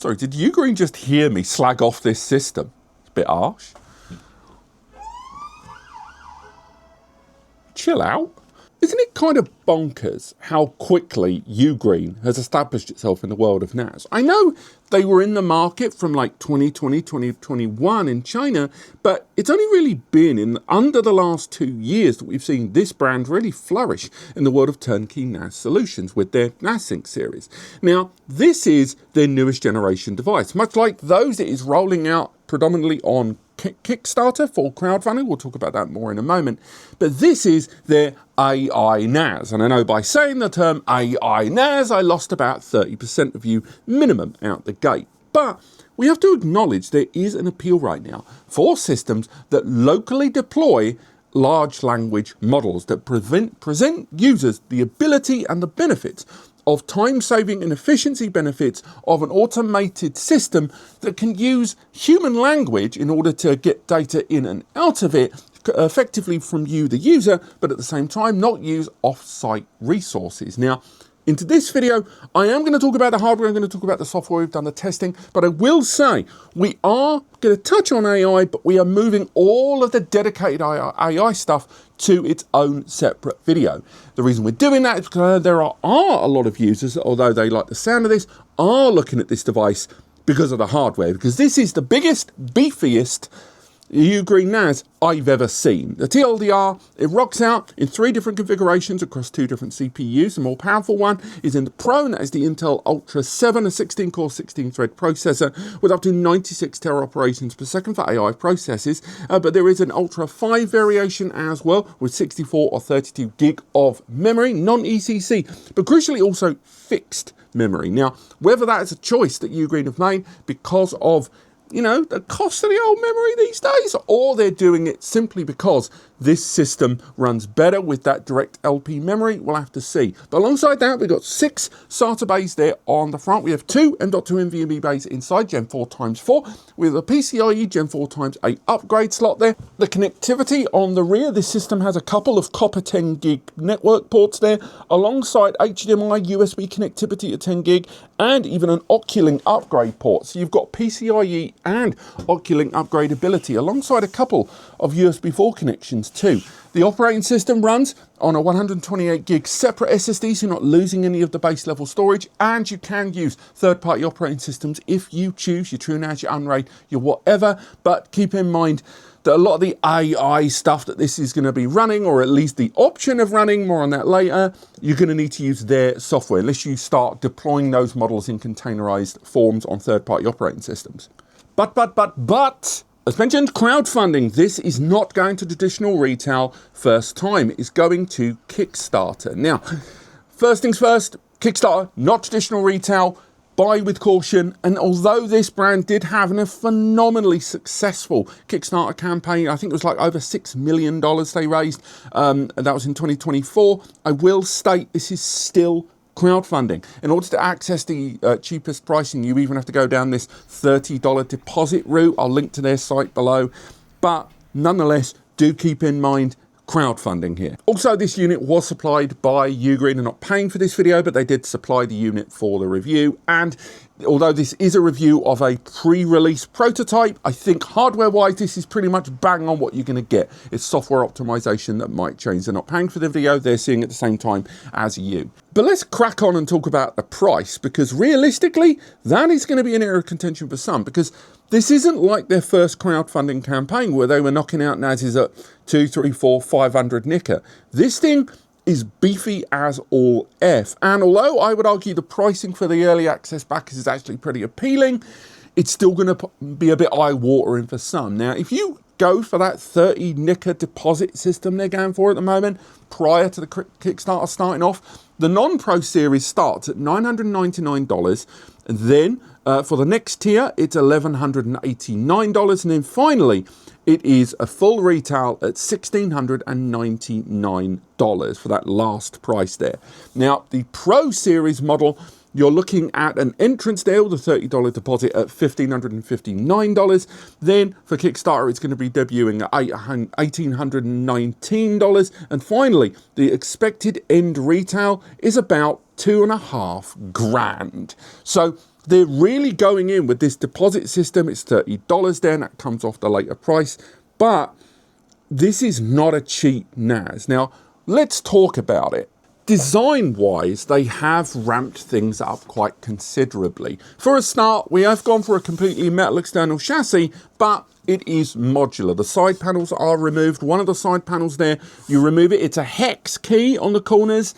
Sorry, did UGreen just hear me slag off this system? It's a bit harsh. Chill out. Isn't it kind of bonkers how quickly UGreen has established itself in the world of NAS? I know they were in the market from like 2020, 2021 in China, but it's only really been under the last 2 years that we've seen this brand really flourish in the world of turnkey NAS solutions with their NASync series. Now, this is their newest generation device. Much like those, it is rolling out predominantly on Kickstarter for crowdfunding. We'll talk about that more in a moment. But this is their AI NAS. And I know by saying the term AI NAS, I lost about 30% of you minimum out the gate. But we have to acknowledge there is an appeal right now for systems that locally deploy large language models that present users the ability and the benefits of time-saving and efficiency benefits of an automated system that can use human language in order to get data in and out of it effectively from you, the user, but at the same time not use off-site resources. Now, into this video, I am going to talk about the hardware, I'm going to talk about the software, we've done the testing, but I will say we are going to touch on AI, but we are moving all of the dedicated AI stuff to its own separate video. The reason we're doing that is because there are a lot of users, although they like the sound of this, are looking at this device because of the hardware, because this is the biggest, beefiest UGreen NAS I've ever seen. The TLDR, it rocks out in 3 different configurations across 2 different CPUs. The more powerful one is in the Pro, and that is the Intel Ultra 7, a 16-core, 16-thread processor with up to 96 tera operations per second for AI processes. But there is an Ultra 5 variation as well with 64 or 32 gig of memory, non-ECC, but crucially also fixed memory. Now, whether that is a choice that UGreen have made because of the cost of the old memory these days, or they're doing it simply because this system runs better with that direct LP memory, we'll have to see. But alongside that, we've got 6 SATA bays there on the front. We have 2 M.2 NVMe bays inside, Gen 4 x 4, with a PCIe Gen 4 x 8 upgrade slot there. The connectivity on the rear, this system has a couple of copper 10 gig network ports there, alongside HDMI USB connectivity at 10 gig, and even an Oculink upgrade port. So you've got PCIe and Oculink upgradability, alongside a couple of USB 4 connections too. The operating system runs on a 128 gig separate SSD, so you're not losing any of the base level storage, and you can use third-party operating systems if you choose, your TrueNAS, your Unraid, your whatever, but keep in mind that a lot of the AI stuff that this is going to be running, or at least the option of running, more on that later, you're going to need to use their software unless you start deploying those models in containerized forms on third-party operating systems. But, as mentioned, crowdfunding. This is not going to traditional retail first time. It's going to Kickstarter. Now, first things first, Kickstarter, not traditional retail. Buy with caution, and although this brand did have a phenomenally successful Kickstarter campaign, I think it was like over $6 million they raised, and that was in 2024, I will state this is still crowdfunding. In order to access the cheapest pricing, you even have to go down this $30 deposit route. I'll link to their site below, but nonetheless, do keep in mind crowdfunding here. Also, this unit was supplied by UGreen. They're not paying for this video, but they did supply the unit for the review. And although this is a review of a pre-release prototype, I think hardware-wise, this is pretty much bang on what you're going to get. It's software optimization that might change. They're not paying for the video, they're seeing it at the same time as you. But let's crack on and talk about the price, because realistically, that is going to be an area of contention for some, because this isn't like their first crowdfunding campaign where they were knocking out NASs at 2, 3, 4, 500 nicker. This thing is beefy as all F. And although I would argue the pricing for the early access backers is actually pretty appealing, it's still going to be a bit eye-watering for some. Now, if you go for that 30 nicker deposit system they're going for at the moment, prior to the Kickstarter starting off, the non-Pro series starts at $999, and then for the next tier, it's $1,189, and then finally, it is a full retail at $1,699 for that last price there. Now, the Pro Series model, you're looking at an entrance there with a $30 deposit at $1,559. Then for Kickstarter, it's going to be debuting at $1,819. And finally, the expected end retail is about $2,500. So they're really going in with this deposit system. It's $30 there, and that comes off the later price. But this is not a cheap NAS. Now, let's talk about it. Design-wise, they have ramped things up quite considerably. For a start, we have gone for a completely metal external chassis, but it is modular. The side panels are removed. One of the side panels there, you remove it. It's a hex key on the corners.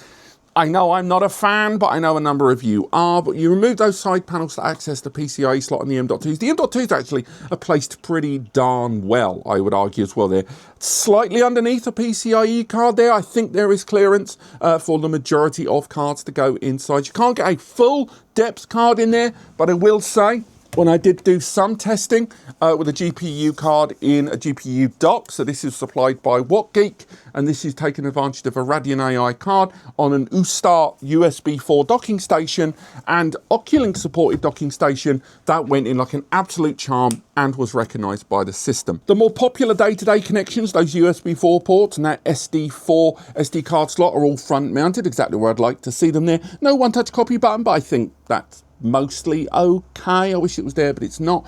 I know I'm not a fan, but I know a number of you are. But you remove those side panels to access the PCIe slot and the M.2s. The M.2s actually are placed pretty darn well, I would argue as well. They're slightly underneath a PCIe card there. I think there is clearance for the majority of cards to go inside. You can't get a full depth card in there, but I will say, when I did do some testing with a GPU card in a GPU dock, so this is supplied by WhatGeek, and this is taking advantage of a Radeon AI card on an Ustar USB 4 docking station and Oculink supported docking station, that went in like an absolute charm and was recognized by the system. The more popular day-to-day connections, those USB 4 ports and that SD4 SD card slot are all front mounted, exactly where I'd like to see them there. No one-touch copy button, but I think that's mostly okay. I wish it was there, but it's not.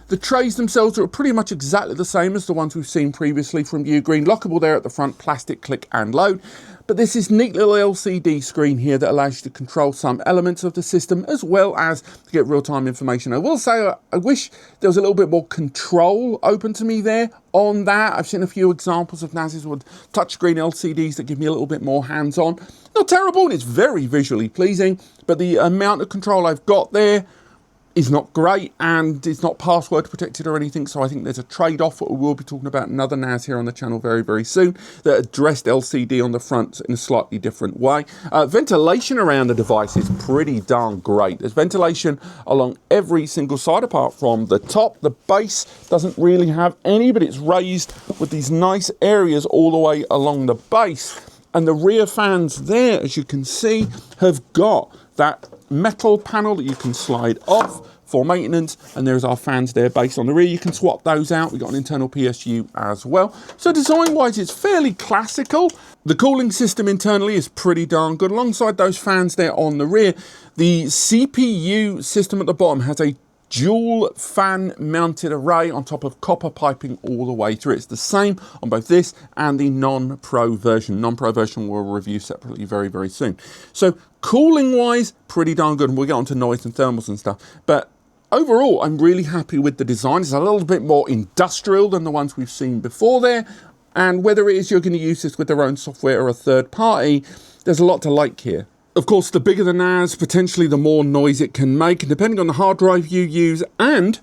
The trays themselves are pretty much exactly the same as the ones we've seen previously from UGreen. Lockable there at the front, plastic, click and load. But there's this neat little LCD screen here that allows you to control some elements of the system as well as to get real-time information. I will say I wish there was a little bit more control open to me there on that. I've seen a few examples of NASs with touchscreen LCDs that give me a little bit more hands-on. Not terrible, and it's very visually pleasing, but the amount of control I've got there is not great, and it's not password protected or anything, so I think there's a trade-off. We will be talking about another NAS here on the channel very, very soon that addressed LCD on the front in a slightly different way. Ventilation around the device is pretty darn great. There's ventilation along every single side apart from the top. The base doesn't really have any, but it's raised with these nice areas all the way along the base. And the rear fans there, as you can see, have got that metal panel that you can slide off for maintenance, and there's our fans there based on the rear. You can swap those out. We've got an internal PSU as well. So design-wise, it's fairly classical. The cooling system internally is pretty darn good. Alongside those fans there on the rear, the CPU system at the bottom has a dual fan mounted array on top of copper piping all the way through. It's the same on both this and the non-pro version. Non-pro version we'll review separately very, very soon. So cooling wise, pretty darn good. And we'll get onto noise and thermals and stuff. But overall, I'm really happy with the design. It's a little bit more industrial than the ones we've seen before there. And whether it is you're going to use this with their own software or a third party, there's a lot to like here. Of course, the bigger the NAS, potentially the more noise it can make, and depending on the hard drive you use and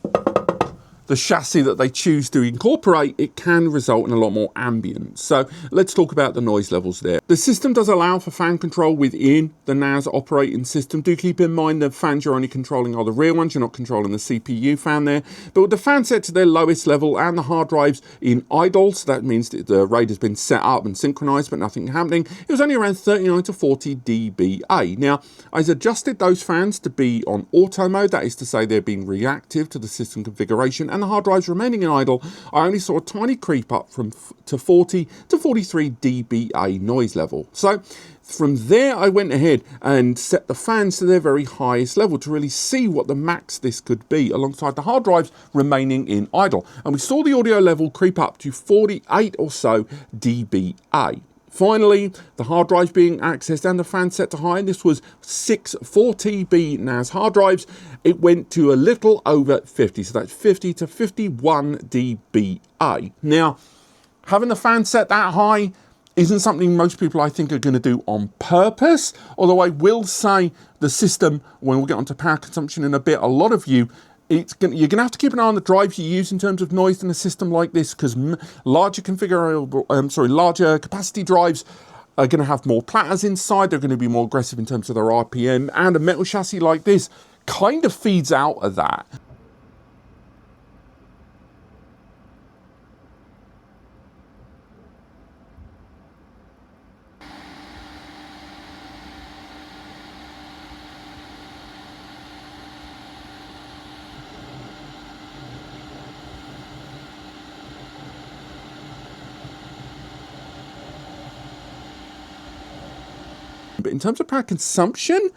the chassis that they choose to incorporate, it can result in a lot more ambience. So let's talk about the noise levels there. The system does allow for fan control within the NAS operating system. Do keep in mind the fans you're only controlling are the rear ones. You're not controlling the CPU fan there. But with the fan set to their lowest level and the hard drives in idle, so that means that the RAID has been set up and synchronized, but nothing happening, it was only around 39 to 40 dBA. Now, I've adjusted those fans to be on auto mode. That is to say they're being reactive to the system configuration, and the hard drives remaining in idle, I only saw a tiny creep up to 40 to 43 dBA noise level. So from there, I went ahead and set the fans to their very highest level to really see what the max this could be, alongside the hard drives remaining in idle. And we saw the audio level creep up to 48 or so dBA. Finally, the hard drives being accessed and the fan set to high, and this was 6 4TB NAS hard drives. It went to a little over 50, so that's 50 to 51 dBA. Now, having the fan set that high isn't something most people, I think, are going to do on purpose, although I will say the system, when we'll get onto power consumption in a bit, a lot of you, you're going to have to keep an eye on the drives you use in terms of noise in a system like this, because larger capacity drives are going to have more platters inside. They're going to be more aggressive in terms of their RPM, and a metal chassis like this kind of feeds out of that. But in terms of power consumption,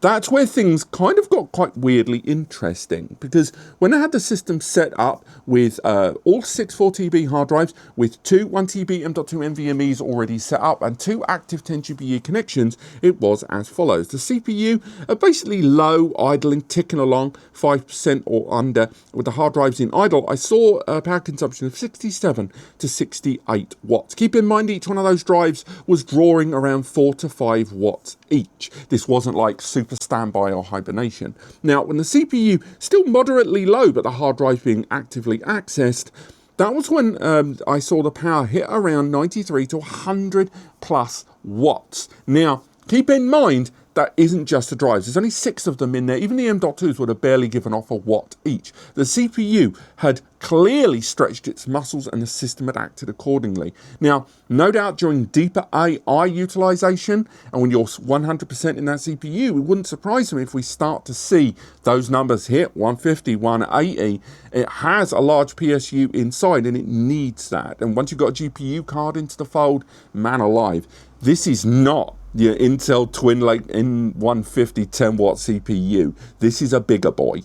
that's where things kind of got quite weirdly interesting, because when I had the system set up with all 64TB hard drives with two 1TB M.2 NVMe's already set up and two active 10GBE connections, it was as follows. The CPU basically low, idling, ticking along 5% or under. With the hard drives in idle, I saw a power consumption of 67 to 68 watts. Keep in mind, each one of those drives was drawing around 4 to 5 watts each. This wasn't like super standby or hibernation. Now, when the CPU still moderately low, but the hard drive being actively accessed, that was when I saw the power hit around 93 to 100 plus watts. Now, keep in mind, that isn't just the drives. There's only 6 of them in there. Even the M.2s would have barely given off a watt each. The CPU had clearly stretched its muscles and the system had acted accordingly. Now, no doubt during deeper AI utilization, and when you're 100% in that CPU, it wouldn't surprise me if we start to see those numbers hit 150, 180. It has a large PSU inside and it needs that. And once you've got a GPU card into the fold, man alive, this is not your Intel Twin Lake N150 10 watt CPU. This is a bigger boy.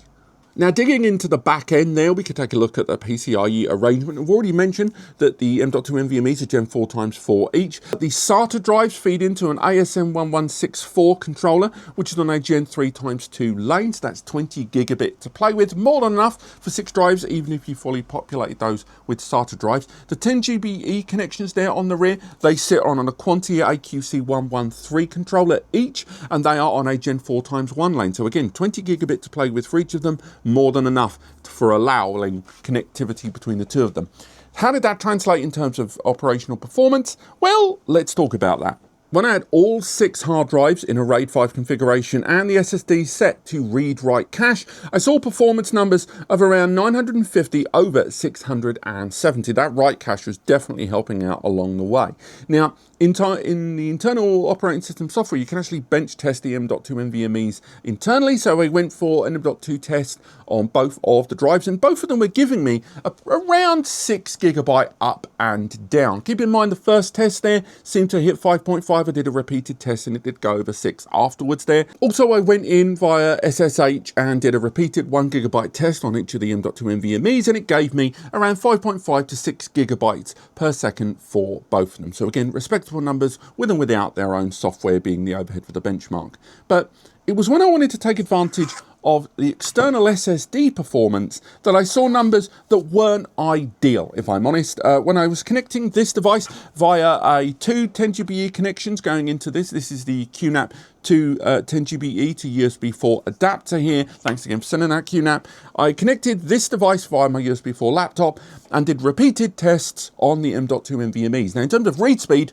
Now, digging into the back end there, we could take a look at the PCIe arrangement. I've already mentioned that the M.2 NVMe's are Gen 4 times 4 each. The SATA drives feed into an ASM1164 controller, which is on a Gen 3 times 2 lanes. That's 20 gigabit to play with, more than enough for 6 drives, even if you fully populated those with SATA drives. The 10GBE connections there on the rear, they sit on a Quantia AQC113 controller each, and they are on a Gen 4 times 1 lane. So again, 20 gigabit to play with for each of them, more than enough for allowing connectivity between the two of them. How did that translate in terms of operational performance? Well, let's talk about that. When I had all 6 hard drives in a RAID 5 configuration and the SSD set to read-write cache, I saw performance numbers of around 950 over 670. That write cache was definitely helping out along the way. Now, in the internal operating system software, you can actually bench test the M.2 NVMe's internally, so I went for an M.2 test on both of the drives, and both of them were giving me around 6 gigabyte up and down. Keep in mind, the first test there seemed to hit 5.5. I did a repeated test and it did go over 6 afterwards there. Also, I went in via SSH and did a repeated 1 gigabyte test on each of the M.2 NVMe's, and it gave me around 5.5 to 6 gigabytes per second for both of them. So again, respectable numbers with and without their own software being the overhead for the benchmark. But it was when I wanted to take advantage of the external SSD performance that I saw numbers that weren't ideal, if I'm honest. When I was connecting this device via 2 10GBE connections going into this is the QNAP to 10GBE to USB 4 adapter here. Thanks again for sending that, QNAP. I connected this device via my USB 4 laptop and did repeated tests on the M.2 NVMe's. Now, in terms of read speed,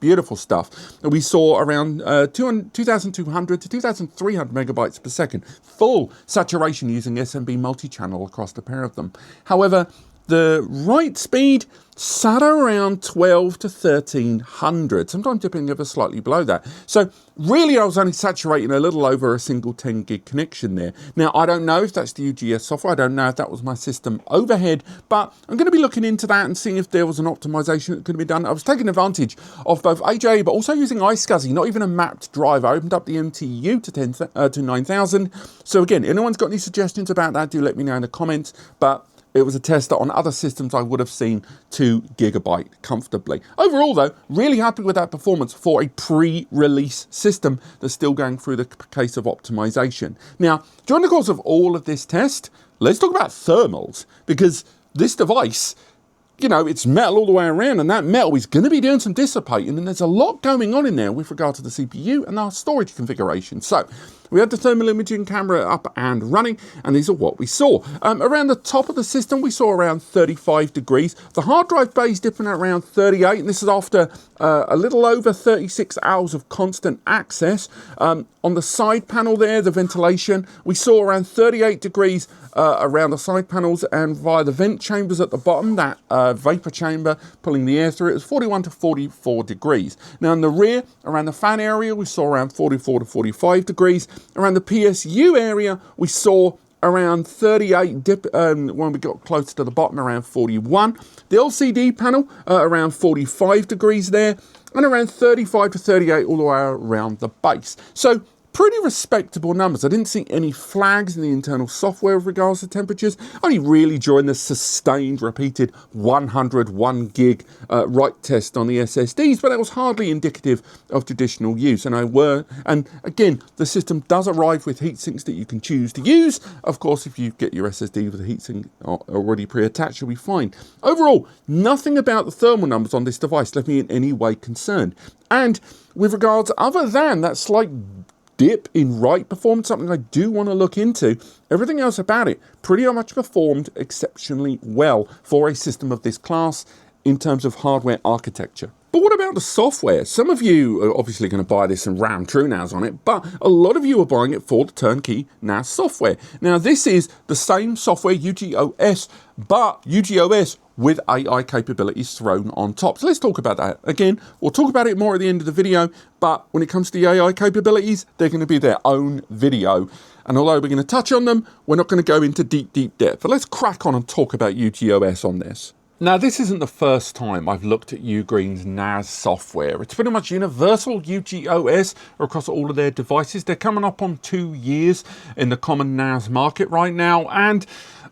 beautiful stuff. We saw around 2,200 to 2,300 megabytes per second. Full saturation using SMB multi-channel across the pair of them. However, the write speed sat around 12 to 1300, sometimes dipping ever slightly below that. So really, I was only saturating a little over a single 10 gig connection there. Now, I don't know if that's the UGS software. I don't know if that was my system overhead, but I'm going to be looking into that and seeing if there was an optimization that could be done. I was taking advantage of both AJ, but also using iSCSI, not even a mapped drive. I opened up the MTU to 9000. So again, anyone's got any suggestions about that, do let me know in the comments. But it was a test that on other systems I would have seen 2 gigabyte comfortably. Overall though, really happy with that performance for a pre-release system that's still going through the case of optimization. Now, during the course of all of this test, let's talk about thermals, because this device, you know, it's metal all the way around, and that metal is going to be doing some dissipating, and there's a lot going on in there with regard to the CPU and our storage configuration. So we had the thermal imaging camera up and running, and these are what we saw. Around the top of the system, we saw around 35 degrees. The hard drive bay is dipping at around 38, and this is after a little over 36 hours of constant access. On the side panel there, the ventilation, we saw around 38 degrees around the side panels, and via the vent chambers at the bottom, that vapor chamber pulling the air through, it was 41 to 44 degrees. Now in the rear, around the fan area, we saw around 44 to 45 degrees. Around the PSU area, we saw around 38 dip when we got closer to the bottom, around 41. The LCD panel, around 45 degrees there, and around 35 to 38 all the way around the base. So pretty respectable numbers. I didn't see any flags in the internal software with regards to temperatures, only really during the sustained, repeated 101 gig write test on the SSDs, but that was hardly indicative of traditional use. And again, the system does arrive with heatsinks that you can choose to use. Of course, if you get your SSD with a heatsink already pre-attached, you'll be fine. Overall, nothing about the thermal numbers on this device left me in any way concerned. And with regards, other than that slight dip in write performance, something I do want to look into, everything else about it pretty much performed exceptionally well for a system of this class in terms of hardware architecture. But what about the software? Some of you are obviously going to buy this and ram TrueNAS on it, but a lot of you are buying it for the turnkey NAS software. Now, this is the same software, UGOS, but UGOS with AI capabilities thrown on top. So let's talk about that. Again, we'll talk about it more at the end of the video, but when it comes to the AI capabilities, they're going to be their own video. And although we're going to touch on them, we're not going to go into deep depth. But let's crack on and talk about UGOS on this. Now, this isn't the first time I've looked at UGreen's NAS software. It's pretty much universal UGOS across all of their devices. They're coming up on 2 years in the common NAS market right now, and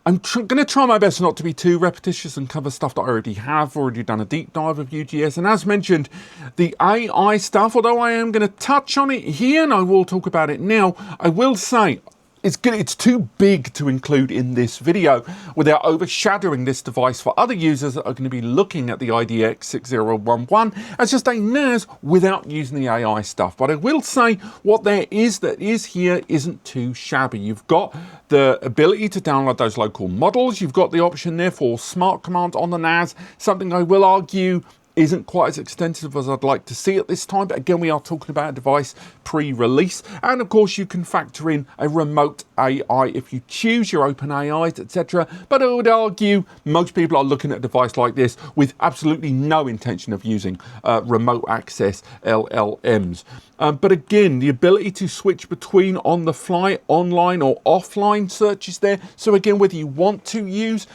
I'm going to try my best not to be too repetitious and cover stuff that I already done a deep dive of UGS. And as mentioned, the AI stuff, although I am going to touch on it here and I will talk about it now, I will say it's too big to include in this video without overshadowing this device for other users that are going to be looking at the iDX6011 as just a NAS without using the AI stuff. But I will say what there is that is here isn't too shabby. You've got the ability to download those local models. You've got the option there for smart command on the NAS, something I will argue isn't quite as extensive as I'd like to see at this time, but again, we are talking about a device pre-release, and of course you can factor in a remote AI if you choose your open AIs, etc. But I would argue most people are looking at a device like this with absolutely no intention of using remote access LLMs. But again, the ability to switch between on-the-fly, online or offline searches there. So again, whether you want to use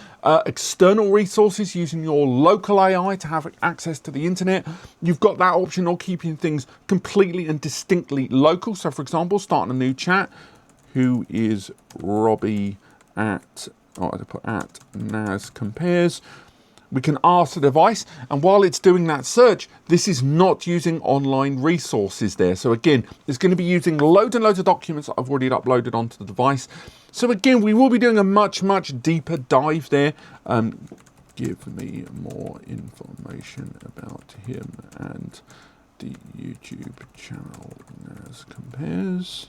external resources using your local AI to have access to the internet, you've got that option, or keeping things completely and distinctly local. So for example, starting a new chat, who is Robbie at NAS compares. We can ask the device, and while it's doing that search, this is not using online resources there. So again, it's going to be using loads and loads of documents that I've already uploaded onto the device. So again, we will be doing a much deeper dive there. Give me more information about him and the YouTube channel NAS compares.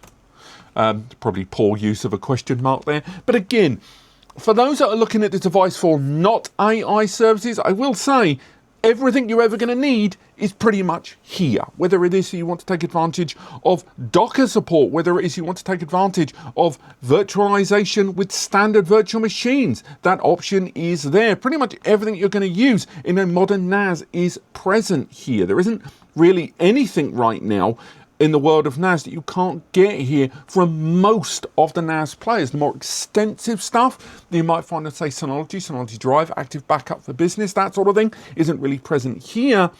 Probably poor use of a question mark there. But again, for those that are looking at the device for not AI services, I will say everything you're ever going to need is pretty much here. Whether it is you want to take advantage of Docker support, whether it is you want to take advantage of virtualization with standard virtual machines, that option is there. Pretty much everything you're going to use in a modern NAS is present here. There isn't really anything right now in the world of NAS that you can't get here from most of the NAS players. The more extensive stuff that you might find at, say, Synology Drive, Active Backup for Business, that sort of thing, isn't really present here.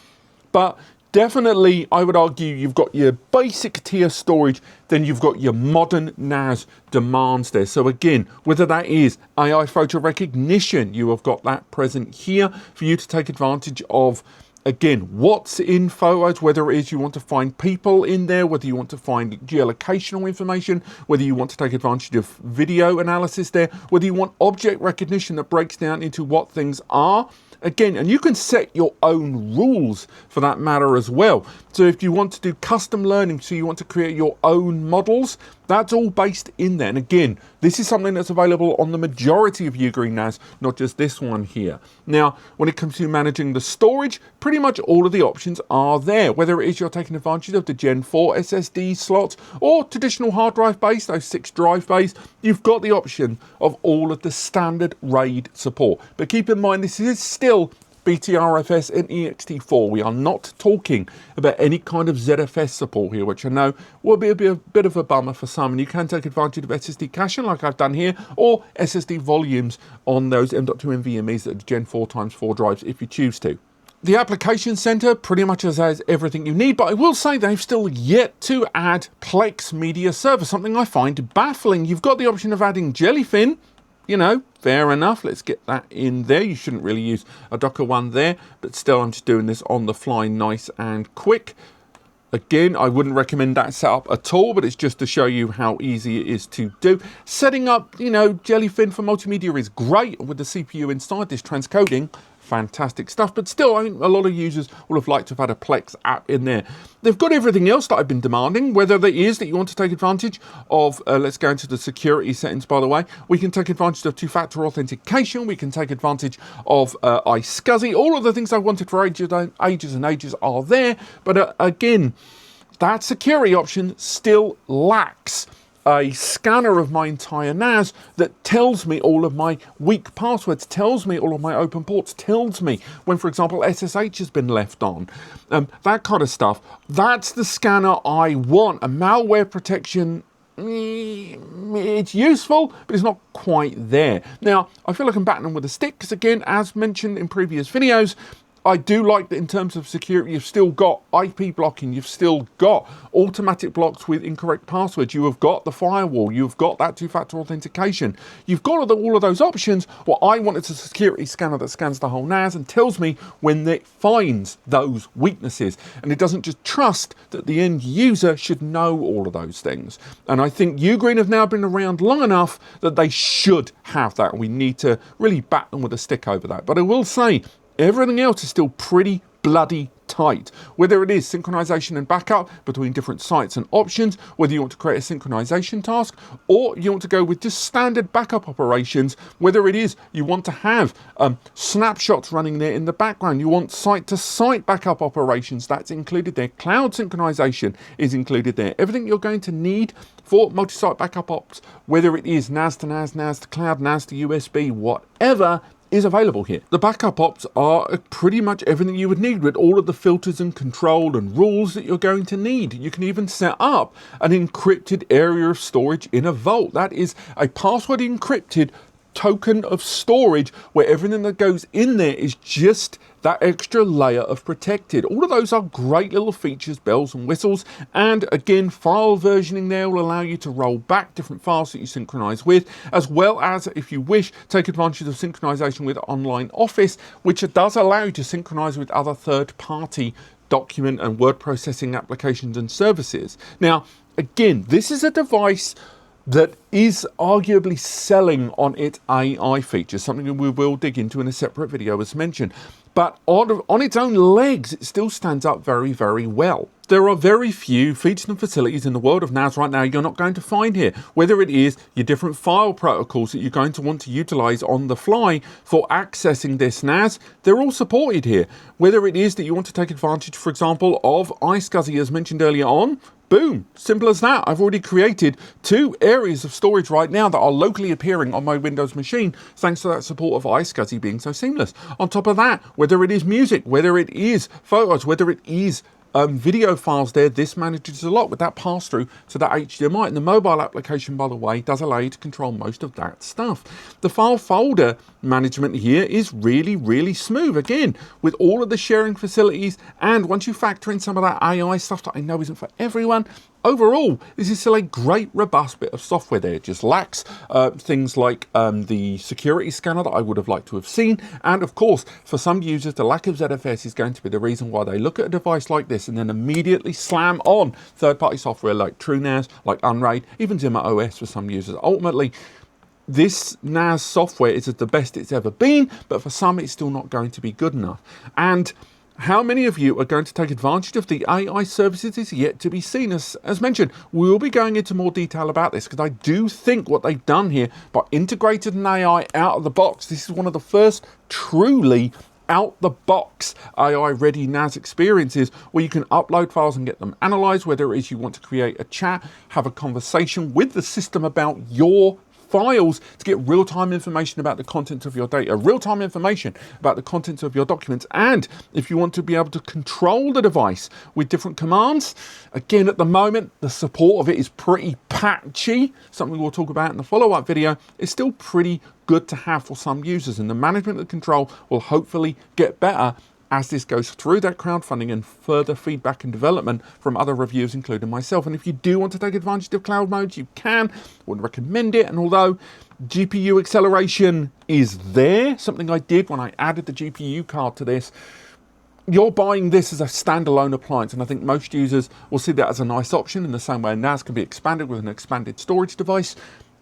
But definitely, I would argue you've got your basic tier storage, then you've got your modern NAS demands there. So again, whether that is AI photo recognition, you have got that present here for you to take advantage of. Again, what's in photos, whether it is you want to find people in there, whether you want to find geolocational information, whether you want to take advantage of video analysis there, whether you want object recognition that breaks down into what things are. Again, and you can set your own rules for that matter as well. So if you want to do custom learning, so you want to create your own models, that's all based in there. And again, this is something that's available on the majority of UGreen NAS, not just this one here. Now, when it comes to managing the storage, pretty much all of the options are there. Whether it is you're taking advantage of the Gen 4 SSD slots or traditional hard drive based, those 6 drive based, you've got the option of all of the standard RAID support. But keep in mind, this is still BTRFS and ext4. We are not talking about any kind of ZFS support here, which I know will be a bit of a bummer for some. And you can take advantage of SSD caching like I've done here, or SSD volumes on those M.2 NVMe's that are Gen 4x4 drives if you choose to. The application center pretty much has everything you need, but I will say they've still yet to add Plex media server, something I find baffling. You've got the option of adding Jellyfin, you know, fair enough, let's get that in there. You shouldn't really use a Docker one there, but still I'm just doing this on the fly, nice and quick. Again, I wouldn't recommend that setup at all, but it's just to show you how easy it is to do. Setting up, you know, Jellyfin for multimedia is great with the CPU inside this transcoding. Fantastic stuff, but still, I think a lot of users would have liked to have had a Plex app in there. They've got everything else that I've been demanding, whether it is that you want to take advantage of, let's go into the security settings, by the way. We can take advantage of two-factor authentication. We can take advantage of iSCSI. All of the things I wanted for ages and ages are there. But again, that security option still lacks a scanner of my entire NAS that tells me all of my weak passwords, tells me all of my open ports, tells me when, for example, SSH has been left on, that kind of stuff. That's the scanner I want. A malware protection, it's useful, but it's not quite there. Now, I feel like I'm batting them with a stick because, again, as mentioned in previous videos, I do like that in terms of security, you've still got IP blocking, you've still got automatic blocks with incorrect passwords, you have got the firewall, you've got that two-factor authentication, you've got all of those options. What I want is a security scanner that scans the whole NAS and tells me when it finds those weaknesses, and it doesn't just trust that the end user should know all of those things. And I think UGreen have now been around long enough that they should have that, and we need to really bat them with a stick over that. But I will say, everything else is still pretty bloody tight. Whether it is synchronization and backup between different sites and options, whether you want to create a synchronization task, or you want to go with just standard backup operations, whether it is you want to have snapshots running there in the background, you want site-to-site backup operations, that's included there. Cloud synchronization is included there. Everything you're going to need for multi-site backup ops, whether it is NAS to NAS, NAS to cloud, NAS to USB, whatever, is available here. The backup ops are pretty much everything you would need with all of the filters and control and rules that you're going to need. You can even set up an encrypted area of storage in a vault. That is a password encrypted token of storage where everything that goes in there is just that extra layer of protected. All of those are great little features, bells and whistles. And again, file versioning there will allow you to roll back different files that you synchronize with, as well as, if you wish, take advantage of synchronization with Online Office, which does allow you to synchronize with other third-party document and word processing applications and services. Now, again, this is a device that is arguably selling on its AI features, something that we will dig into in a separate video as mentioned. But on its own legs, it still stands up very, very well. There are very few features and facilities in the world of NAS right now you're not going to find here, whether it is your different file protocols that you're going to want to utilize on the fly for accessing this NAS, they're all supported here. Whether it is that you want to take advantage, for example, of iSCSI as mentioned earlier on, boom, simple as that. I've already created 2 areas of storage right now that are locally appearing on my Windows machine, thanks to that support of iSCSI being so seamless. On top of that, whether it is music, whether it is photos, whether it is video files there, this manages a lot with that pass-through to that HDMI. And the mobile application, by the way, does allow you to control most of that stuff. The file folder management here is really, really smooth. Again, with all of the sharing facilities, and once you factor in some of that AI stuff that I know isn't for everyone, overall, this is still a great, robust bit of software there. It just lacks things like the security scanner that I would have liked to have seen. And of course, for some users, the lack of ZFS is going to be the reason why they look at a device like this and then immediately slam on third-party software like TrueNAS, like Unraid, even Zimmer OS for some users. Ultimately, this NAS software is the best it's ever been, but for some, it's still not going to be good enough. And how many of you are going to take advantage of the AI services is yet to be seen. As mentioned, we will be going into more detail about this because I do think what they've done here by integrating an AI out of the box, this is one of the first truly out-the-box AI-ready NAS experiences where you can upload files and get them analyzed, whether it is you want to create a chat, have a conversation with the system about your files to get real-time information about the contents of your data, real-time information about the contents of your documents. And if you want to be able to control the device with different commands, again, at the moment, the support of it is pretty patchy, something we'll talk about in the follow-up video. It's still pretty good to have for some users, and the management and control will hopefully get better as this goes through that crowdfunding and further feedback and development from other reviewers, including myself. And if you do want to take advantage of cloud modes, you can. I would recommend it. And although GPU acceleration is there, something I did when I added the GPU card to this, you're buying this as a standalone appliance, and I think most users will see that as a nice option in the same way NAS can be expanded with an expanded storage device,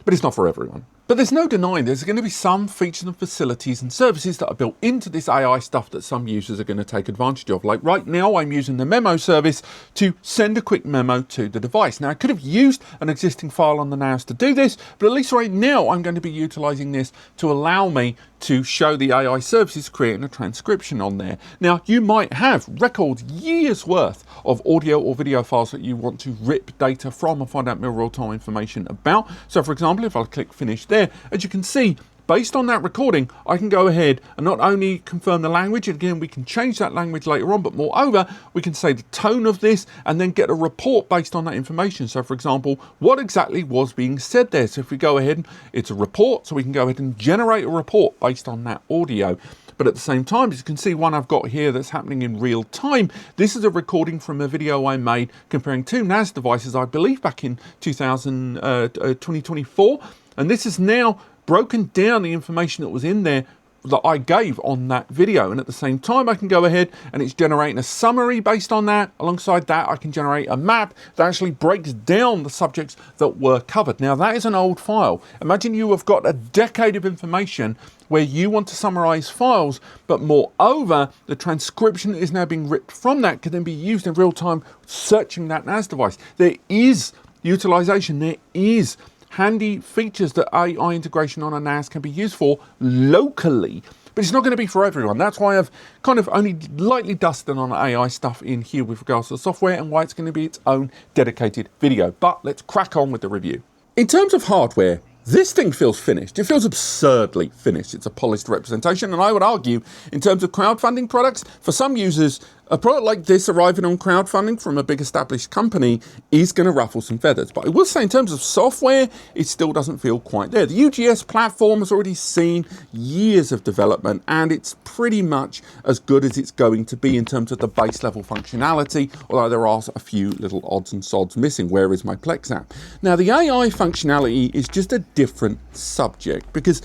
but it's not for everyone. But there's no denying there's going to be some features and facilities and services that are built into this AI stuff that some users are going to take advantage of. Like right now, I'm using the Memo service to send a quick memo to the device. Now, I could have used an existing file on the NAS to do this, but at least right now, I'm going to be utilizing this to allow me to show the AI services creating a transcription on there. Now, you might have records years worth of audio or video files that you want to rip data from and find out more real-time information about. So for example, if I click finish there, as you can see, based on that recording, I can go ahead and not only confirm the language, and again, we can change that language later on, but moreover, we can say the tone of this and then get a report based on that information. So for example, what exactly was being said there? So if we go ahead, it's a report, so we can go ahead and generate a report based on that audio. But at the same time, as you can see, one I've got here that's happening in real time. This is a recording from a video I made comparing two NAS devices, I believe back in 2024. And this is now broken down the information that was in there that I gave on that video, and at the same time I can go ahead and it's generating a summary based on that. Alongside that, I can generate a map that actually breaks down the subjects that were covered. Now that is an old file. Imagine you have got a decade of information where you want to summarize files, but moreover, the transcription is now being ripped from that, can then be used in real time searching that NAS device. There is utilization, there is handy features that AI integration on a NAS can be used for locally, but it's not going to be for everyone. That's why I've kind of only lightly dusted on AI stuff in here with regards to the software and why it's going to be its own dedicated video. But let's crack on with the review. In terms of hardware, this thing feels finished. It feels absurdly finished. It's a polished representation, and I would argue, in terms of crowdfunding products, for some users, a product like this arriving on crowdfunding from a big established company is going to ruffle some feathers. But I will say in terms of software, it still doesn't feel quite there. The UGS platform has already seen years of development, and it's pretty much as good as it's going to be in terms of the base level functionality, although there are a few little odds and sods missing. Where is my Plex app? Now, the AI functionality is just a different subject, because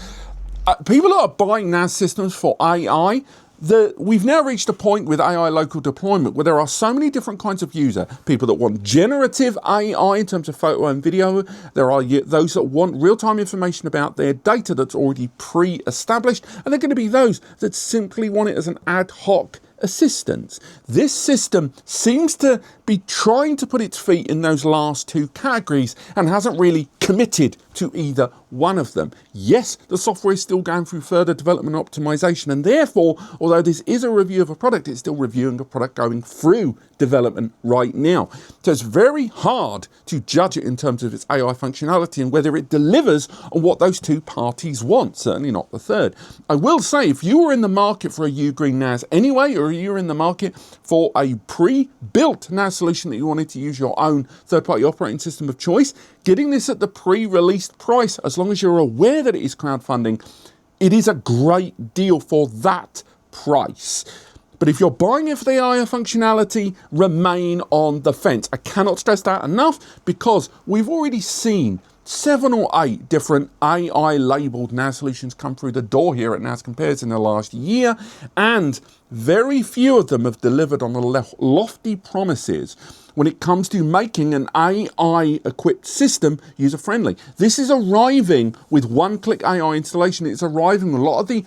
people that are buying NAS systems for AI, we've now reached a point with AI local deployment where there are so many different kinds of user. People that want generative AI in terms of photo and video. There are those that want real-time information about their data that's already pre-established. And there are going to be those that simply want it as an ad hoc assistance. This system seems to be trying to put its feet in those last two categories and hasn't really committed to either one of them. Yes, the software is still going through further development and optimization, and therefore, although this is a review of a product, it's still reviewing a product going through development right now. So it's very hard to judge it in terms of its AI functionality and whether it delivers on what those two parties want, certainly not the third. I will say, if you were in the market for a UGreen NAS anyway, or you're in the market for a pre-built NAS solution that you wanted to use your own third-party operating system of choice, getting this at the pre-released price, as long as you're aware that it is crowdfunding, it is a great deal for that price. But if you're buying it for the AI functionality, remain on the fence. I cannot stress that enough, because we've already seen 7 or 8 different AI-labeled NAS solutions come through the door here at NAS Compares in the last year, and very few of them have delivered on the lofty promises when it comes to making an AI-equipped system user-friendly. This is arriving with one-click AI installation. It's arriving with a lot of the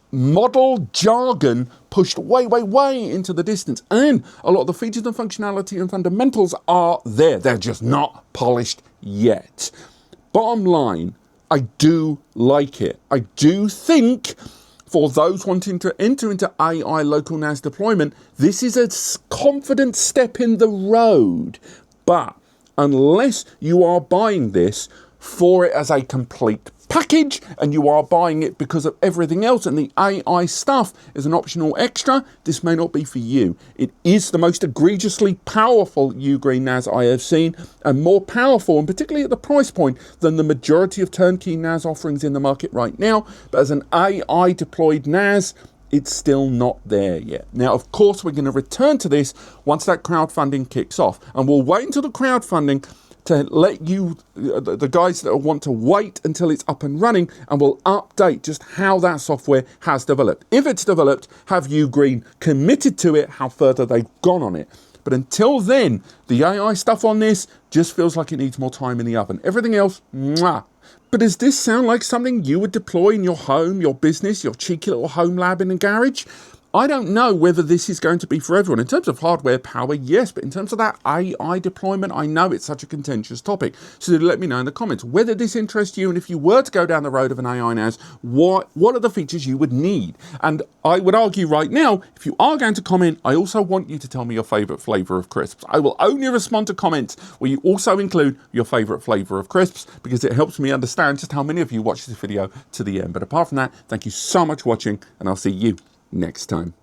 model jargon pushed way, way, way into the distance, and a lot of the features and functionality and fundamentals are there. They're just not polished yet. Bottom line, I do like it. I do think for those wanting to enter into AI local NAS deployment, this is a confident step in the road. But unless you are buying this for it as a complete package and you are buying it because of everything else and the AI stuff is an optional extra, this may not be for you. It is the most egregiously powerful UGreen NAS I have seen, and more powerful, and particularly at the price point, than the majority of turnkey NAS offerings in the market right now. But as an AI deployed NAS, it's still not there yet. Now, of course, we're going to return to this once that crowdfunding kicks off, and we'll wait until the crowdfunding to let you, the guys that want to wait until it's up and running, and we'll update just how that software has developed. If it's developed, have UGreen committed to it, how further they've gone on it. But until then, the AI stuff on this just feels like it needs more time in the oven. Everything else, mwah. But does this sound like something you would deploy in your home, your business, your cheeky little home lab in a garage? I don't know whether this is going to be for everyone. In terms of hardware power, yes, but in terms of that AI deployment, I know it's such a contentious topic. So let me know in the comments whether this interests you, and if you were to go down the road of an AI NAS, what are the features you would need? And I would argue right now, if you are going to comment, I also want you to tell me your favourite flavour of crisps. I will only respond to comments where you also include your favourite flavour of crisps, because it helps me understand just how many of you watch this video to the end. But apart from that, thank you so much for watching, and I'll see you next time.